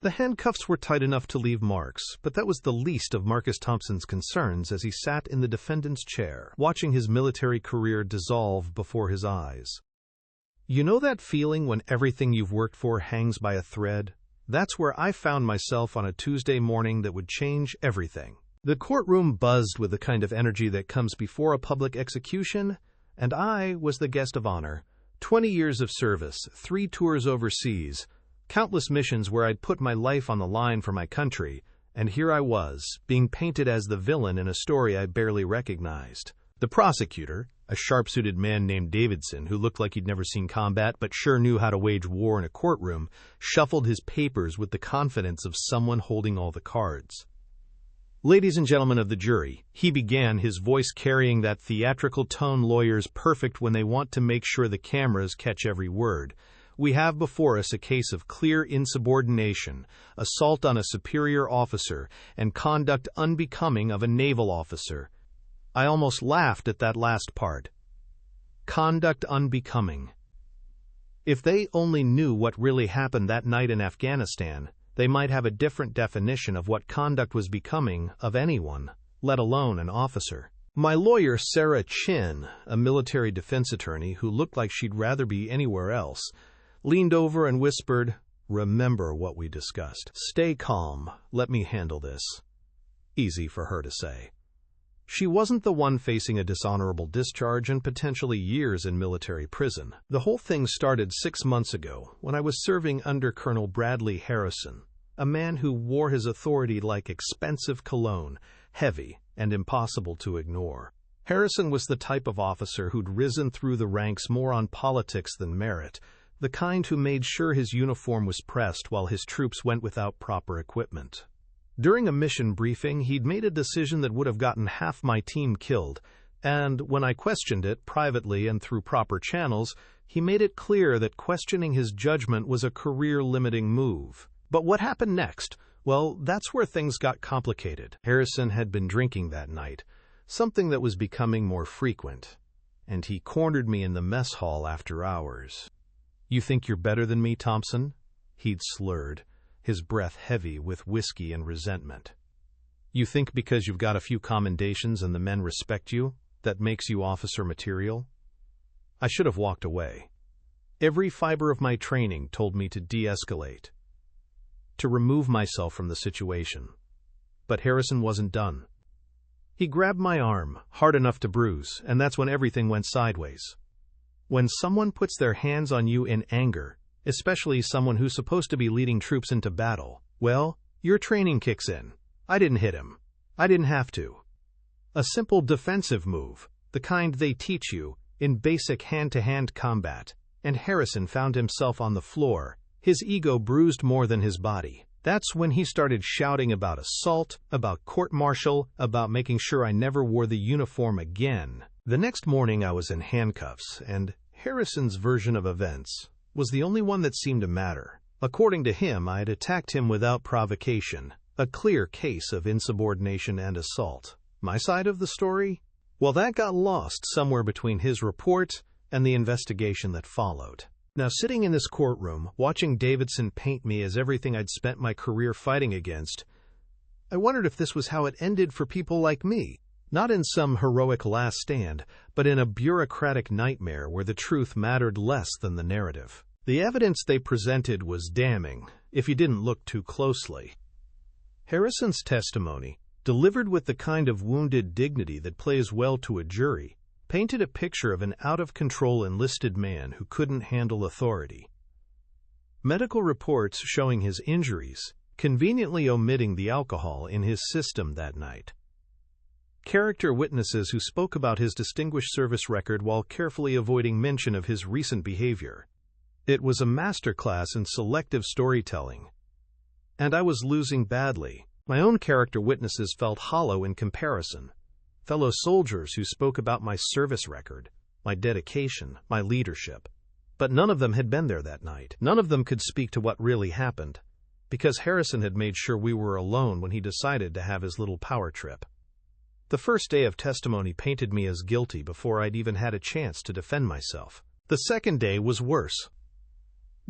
The handcuffs were tight enough to leave marks, but that was the least of Marcus Thompson's concerns as he sat in the defendant's chair, watching his military career dissolve before his eyes. You know that feeling when everything you've worked for hangs by a thread? That's where I found myself on a Tuesday morning that would change everything. The courtroom buzzed with the kind of energy that comes before a public execution, and I was the guest of honor. 20 years of service, 3 tours overseas, countless missions where I'd put my life on the line for my country, and here I was, being painted as the villain in a story I barely recognized. The prosecutor, a sharp-suited man named Davidson who looked like he'd never seen combat but sure knew how to wage war in a courtroom, shuffled his papers with the confidence of someone holding all the cards. "Ladies and gentlemen of the jury," he began, his voice carrying that theatrical tone lawyers perfect when they want to make sure the cameras catch every word. "We have before us a case of clear insubordination, assault on a superior officer, and conduct unbecoming of a naval officer." I almost laughed at that last part. Conduct unbecoming. If they only knew what really happened that night in Afghanistan, they might have a different definition of what conduct was becoming of anyone, let alone an officer. My lawyer, Sarah Chin, a military defense attorney who looked like she'd rather be anywhere else, leaned over and whispered, "Remember what we discussed. Stay calm. Let me handle this." Easy for her to say. She wasn't the one facing a dishonorable discharge and potentially years in military prison. The whole thing started 6 months ago when I was serving under Colonel Bradley Harrison, a man who wore his authority like expensive cologne, heavy and impossible to ignore. Harrison was the type of officer who'd risen through the ranks more on politics than merit, the kind who made sure his uniform was pressed while his troops went without proper equipment. During a mission briefing, he'd made a decision that would have gotten half my team killed, and when I questioned it privately and through proper channels, he made it clear that questioning his judgment was a career-limiting move. But what happened next? Well, that's where things got complicated. Harrison had been drinking that night, something that was becoming more frequent, and he cornered me in the mess hall after hours. "You think you're better than me, Thompson?" He'd slurred, his breath heavy with whiskey and resentment. "You think because you've got a few commendations and the men respect you, that makes you officer material?" I should have walked away. Every fiber of my training told me to de-escalate, to remove myself from the situation. But Harrison wasn't done. He grabbed my arm, hard enough to bruise, and that's when everything went sideways. When someone puts their hands on you in anger, especially someone who's supposed to be leading troops into battle, well, your training kicks in. I didn't hit him. I didn't have to. A simple defensive move, the kind they teach you in basic hand-to-hand combat, and Harrison found himself on the floor, his ego bruised more than his body. That's when he started shouting about assault, about court-martial, about making sure I never wore the uniform again. The next morning I was in handcuffs, and Harrison's version of events was the only one that seemed to matter. According to him, I had attacked him without provocation, a clear case of insubordination and assault. My side of the story? Well, that got lost somewhere between his report and the investigation that followed. Now, sitting in this courtroom, watching Davidson paint me as everything I'd spent my career fighting against, I wondered if this was how it ended for people like me. Not in some heroic last stand, but in a bureaucratic nightmare where the truth mattered less than the narrative. The evidence they presented was damning, if you didn't look too closely. Harrison's testimony, delivered with the kind of wounded dignity that plays well to a jury, painted a picture of an out-of-control enlisted man who couldn't handle authority. Medical reports showing his injuries, conveniently omitting the alcohol in his system that night. Character witnesses who spoke about his distinguished service record while carefully avoiding mention of his recent behavior. It was a masterclass in selective storytelling. And I was losing badly. My own character witnesses felt hollow in comparison. Fellow soldiers who spoke about my service record, my dedication, my leadership. But none of them had been there that night. None of them could speak to what really happened, because Harrison had made sure we were alone when he decided to have his little power trip. The first day of testimony painted me as guilty before I'd even had a chance to defend myself. The second day was worse.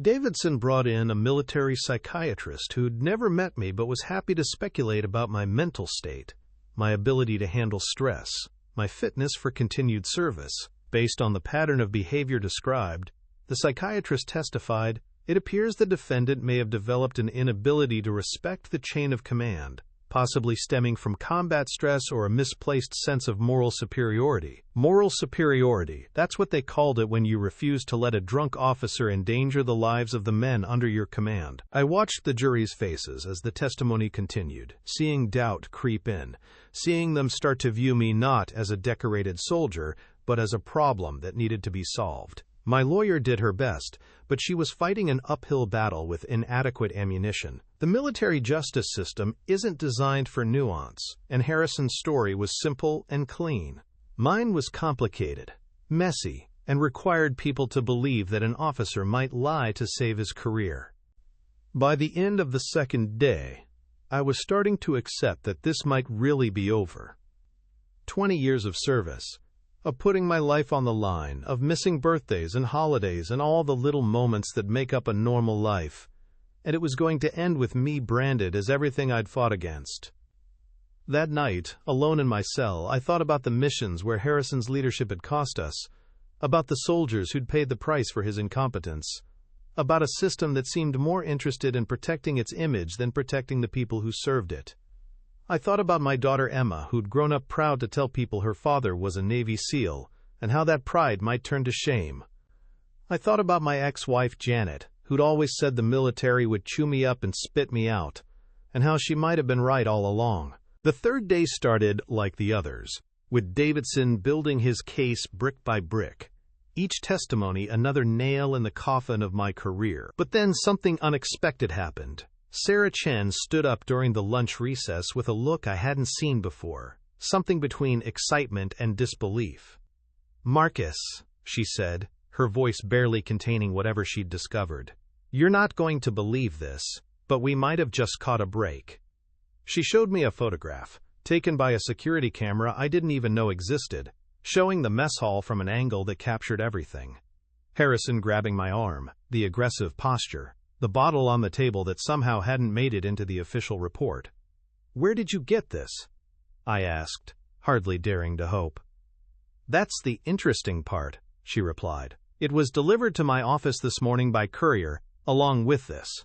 Davidson brought in a military psychiatrist who'd never met me but was happy to speculate about my mental state, my ability to handle stress, my fitness for continued service. Based on the pattern of behavior described, the psychiatrist testified, it appears the defendant may have developed an inability to respect the chain of command, possibly stemming from combat stress or a misplaced sense of moral superiority. Moral superiority, that's what they called it when you refused to let a drunk officer endanger the lives of the men under your command. I watched the jury's faces as the testimony continued, seeing doubt creep in, seeing them start to view me not as a decorated soldier, but as a problem that needed to be solved. My lawyer did her best, but she was fighting an uphill battle with inadequate ammunition. The military justice system isn't designed for nuance, and Harrison's story was simple and clean. Mine was complicated, messy, and required people to believe that an officer might lie to save his career. By the end of the second day, I was starting to accept that this might really be over. 20 years of service, of putting my life on the line, of missing birthdays and holidays and all the little moments that make up a normal life, and it was going to end with me branded as everything I'd fought against. That night, alone in my cell, I thought about the missions where Harrison's leadership had cost us, about the soldiers who'd paid the price for his incompetence, about a system that seemed more interested in protecting its image than protecting the people who served it. I thought about my daughter Emma, who'd grown up proud to tell people her father was a Navy SEAL, and how that pride might turn to shame. I thought about my ex-wife Janet, who'd always said the military would chew me up and spit me out, and how she might have been right all along. The third day started like the others, with Davidson building his case brick by brick, each testimony another nail in the coffin of my career. But then something unexpected happened. Sarah Chen stood up during the lunch recess with a look I hadn't seen before, something between excitement and disbelief. "Marcus," she said, her voice barely containing whatever she'd discovered, "you're not going to believe this, but we might have just caught a break." She showed me a photograph, taken by a security camera I didn't even know existed, showing the mess hall from an angle that captured everything. Harrison grabbing my arm, the aggressive posture, the bottle on the table that somehow hadn't made it into the official report. "Where did you get this?" I asked, hardly daring to hope. "That's the interesting part," she replied. "It was delivered to my office this morning by courier, along with this."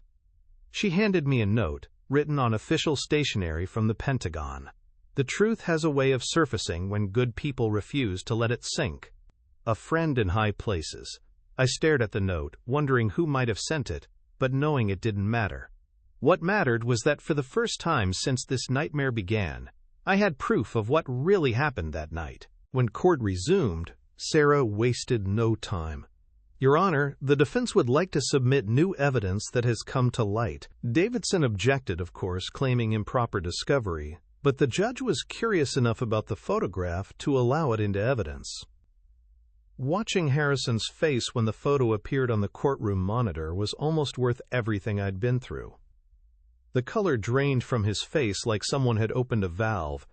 She handed me a note, written on official stationery from the Pentagon. The truth has a way of surfacing when good people refuse to let it sink. A friend in high places. I stared at the note, wondering who might have sent it, but knowing it didn't matter. What mattered was that for the first time since this nightmare began, I had proof of what really happened that night. When court resumed, Sarah wasted no time. "Your Honor, the defense would like to submit new evidence that has come to light." Davidson objected, of course, claiming improper discovery, but the judge was curious enough about the photograph to allow it into evidence. Watching Harrison's face when the photo appeared on the courtroom monitor was almost worth everything I'd been through. The color drained from his face like someone had opened a valve,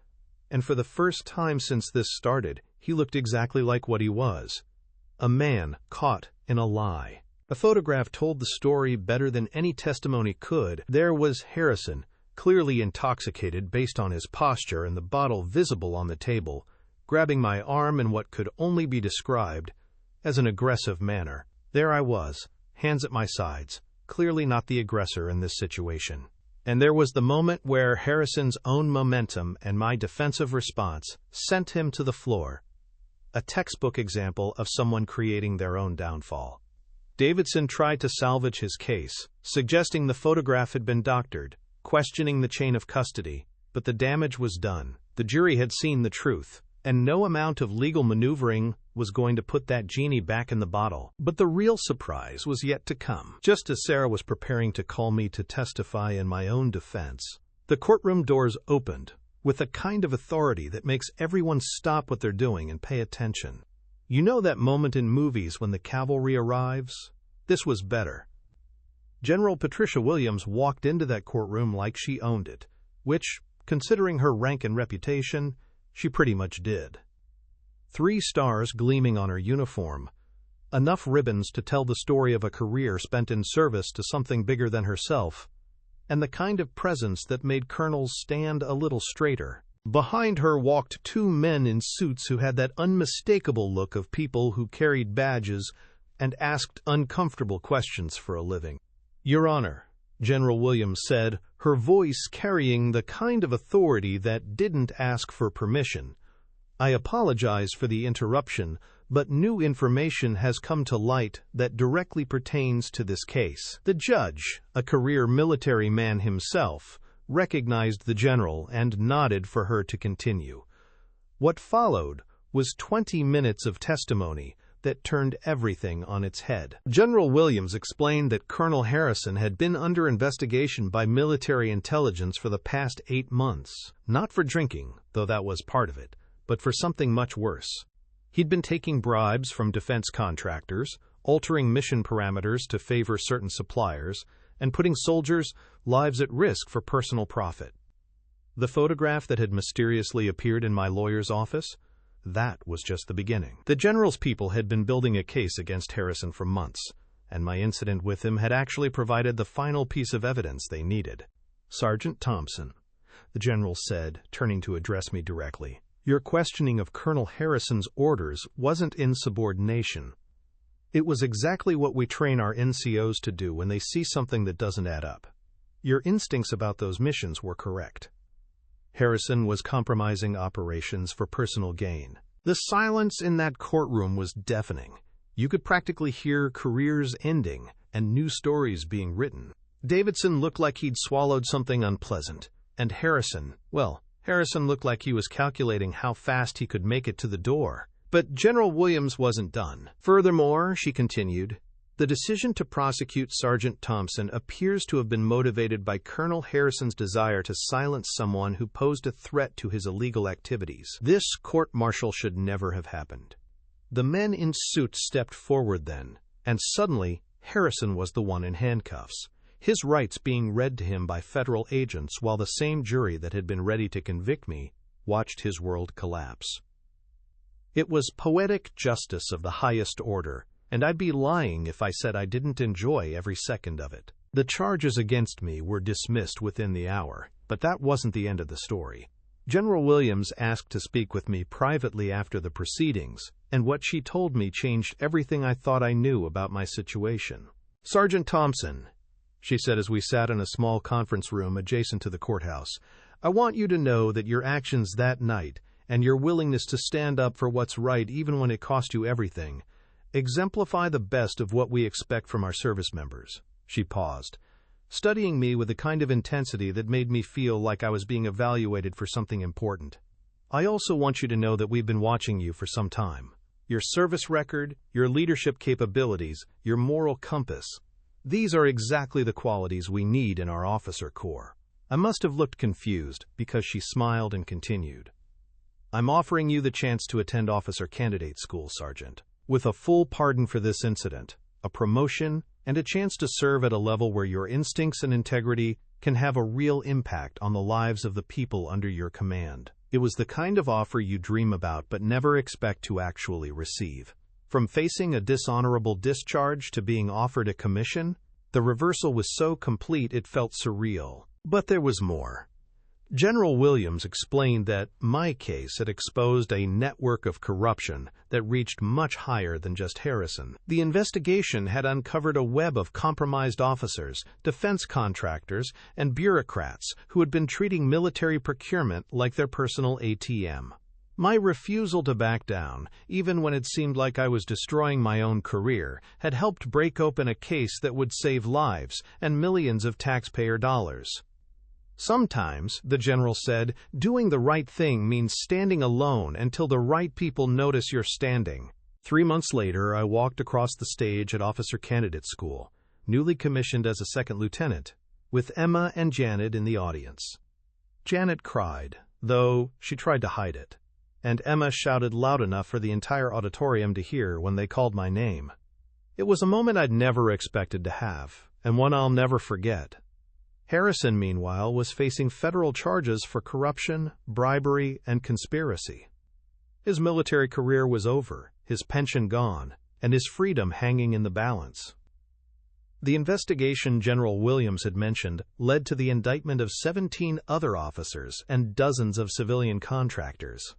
and for the first time since this started, he looked exactly like what he was. A man caught in a lie. The photograph told the story better than any testimony could. There was Harrison, clearly intoxicated based on his posture and the bottle visible on the table, grabbing my arm in what could only be described as an aggressive manner. There I was, hands at my sides, clearly not the aggressor in this situation. And there was the moment where Harrison's own momentum and my defensive response sent him to the floor, a textbook example of someone creating their own downfall. Davidson tried to salvage his case, suggesting the photograph had been doctored, questioning the chain of custody, but the damage was done. The jury had seen the truth, and no amount of legal maneuvering was going to put that genie back in the bottle. But the real surprise was yet to come. Just as Sarah was preparing to call me to testify in my own defense, the courtroom doors opened with a kind of authority that makes everyone stop what they're doing and pay attention. You know that moment in movies when the cavalry arrives? This was better. General Patricia Williams walked into that courtroom like she owned it, which, considering her rank and reputation, she pretty much did. 3 stars gleaming on her uniform, enough ribbons to tell the story of a career spent in service to something bigger than herself, and the kind of presence that made colonels stand a little straighter. Behind her walked two men in suits who had that unmistakable look of people who carried badges and asked uncomfortable questions for a living. "Your Honor," General Williams said, her voice carrying the kind of authority that didn't ask for permission. "I apologize for the interruption, but new information has come to light that directly pertains to this case." The judge, a career military man himself, recognized the general and nodded for her to continue. What followed was 20 minutes of testimony that turned everything on its head. General Williams explained that Colonel Harrison had been under investigation by military intelligence for the past 8 months, not for drinking, though that was part of it, but for something much worse. He'd been taking bribes from defense contractors, altering mission parameters to favor certain suppliers, and putting soldiers' lives at risk for personal profit. The photograph that had mysteriously appeared in my lawyer's office? That was just the beginning. The general's people had been building a case against Harrison for months, and my incident with him had actually provided the final piece of evidence they needed. "Sergeant Thompson," the general said, turning to address me directly, "your questioning of Colonel Harrison's orders wasn't insubordination. It was exactly what we train our NCOs to do when they see something that doesn't add up. Your instincts about those missions were correct. Harrison was compromising operations for personal gain." The silence in that courtroom was deafening. You could practically hear careers ending and new stories being written. Davidson looked like he'd swallowed something unpleasant, and Harrison looked like he was calculating how fast he could make it to the door. But General Williams wasn't done. "Furthermore," she continued, "the decision to prosecute Sergeant Thompson appears to have been motivated by Colonel Harrison's desire to silence someone who posed a threat to his illegal activities. This court-martial should never have happened." The men in suits stepped forward then, and suddenly Harrison was the one in handcuffs, his rights being read to him by federal agents while the same jury that had been ready to convict me watched his world collapse. It was poetic justice of the highest order, and I'd be lying if I said I didn't enjoy every second of it. The charges against me were dismissed within the hour, but that wasn't the end of the story. General Williams asked to speak with me privately after the proceedings, and what she told me changed everything I thought I knew about my situation. "Sergeant Thompson," she said as we sat in a small conference room adjacent to the courthouse, "I want you to know that your actions that night, and your willingness to stand up for what's right even when it cost you everything, exemplify the best of what we expect from our service members." She paused, studying me with a kind of intensity that made me feel like I was being evaluated for something important. "I also want you to know that we've been watching you for some time. Your service record, your leadership capabilities, your moral compass. These are exactly the qualities we need in our officer corps." I must have looked confused because she smiled and continued. "I'm offering you the chance to attend officer candidate school, Sergeant, with a full pardon for this incident, a promotion, and a chance to serve at a level where your instincts and integrity can have a real impact on the lives of the people under your command." It was the kind of offer you dream about but never expect to actually receive. From facing a dishonorable discharge to being offered a commission, the reversal was so complete it felt surreal. But there was more. General Williams explained that my case had exposed a network of corruption that reached much higher than just Harrison. The investigation had uncovered a web of compromised officers, defense contractors, and bureaucrats who had been treating military procurement like their personal ATM. My refusal to back down, even when it seemed like I was destroying my own career, had helped break open a case that would save lives and millions of taxpayer dollars. "Sometimes," the general said, "doing the right thing means standing alone until the right people notice you're standing." 3 months later, I walked across the stage at Officer Candidate School, newly commissioned as a second lieutenant, with Emma and Janet in the audience. Janet cried, though she tried to hide it, and Emma shouted loud enough for the entire auditorium to hear when they called my name. It was a moment I'd never expected to have, and one I'll never forget. Harrison, meanwhile, was facing federal charges for corruption, bribery, and conspiracy. His military career was over, his pension gone, and his freedom hanging in the balance. The investigation General Williams had mentioned led to the indictment of 17 other officers and dozens of civilian contractors.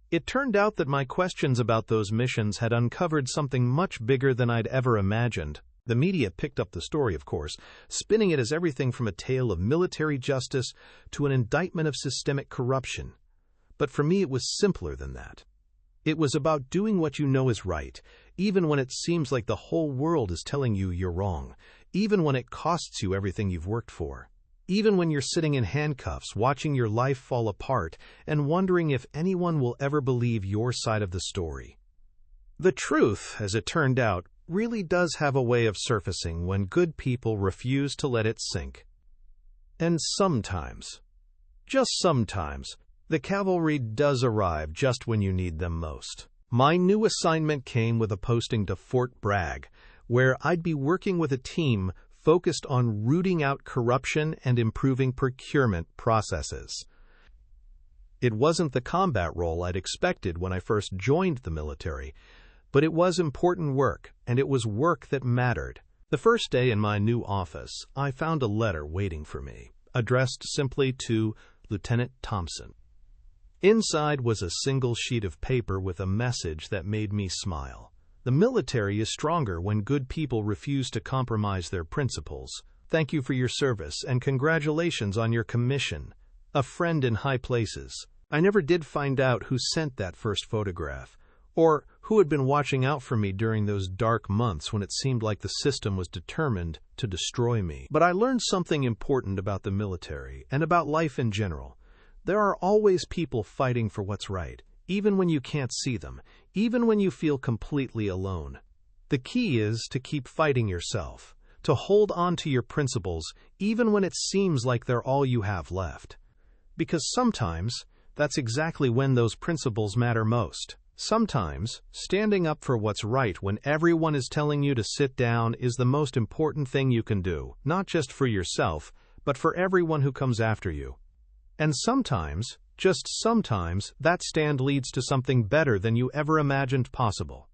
It turned out that my questions about those missions had uncovered something much bigger than I'd ever imagined. The media picked up the story, of course, spinning it as everything from a tale of military justice to an indictment of systemic corruption. But for me, it was simpler than that. It was about doing what you know is right, even when it seems like the whole world is telling you you're wrong, even when it costs you everything you've worked for, even when you're sitting in handcuffs, watching your life fall apart and wondering if anyone will ever believe your side of the story. The truth, as it turned out, really does have a way of surfacing when good people refuse to let it sink. And sometimes, just sometimes, the cavalry does arrive just when you need them most. My new assignment came with a posting to Fort Bragg, where I'd be working with a team focused on rooting out corruption and improving procurement processes. It wasn't the combat role I'd expected when I first joined the military, but it was important work, and it was work that mattered. The first day in my new office, I found a letter waiting for me, addressed simply to Lieutenant Thompson. Inside was a single sheet of paper with a message that made me smile. The military is stronger when good people refuse to compromise their principles. Thank you for your service and congratulations on your commission. A friend in high places. I never did find out who sent that first photograph, or who had been watching out for me during those dark months when it seemed like the system was determined to destroy me. But I learned something important about the military and about life in general. There are always people fighting for what's right, even when you can't see them, even when you feel completely alone. The key is to keep fighting yourself, to hold on to your principles, even when it seems like they're all you have left. Because sometimes, that's exactly when those principles matter most. Sometimes, standing up for what's right when everyone is telling you to sit down is the most important thing you can do, not just for yourself, but for everyone who comes after you. And sometimes, just sometimes, that stand leads to something better than you ever imagined possible.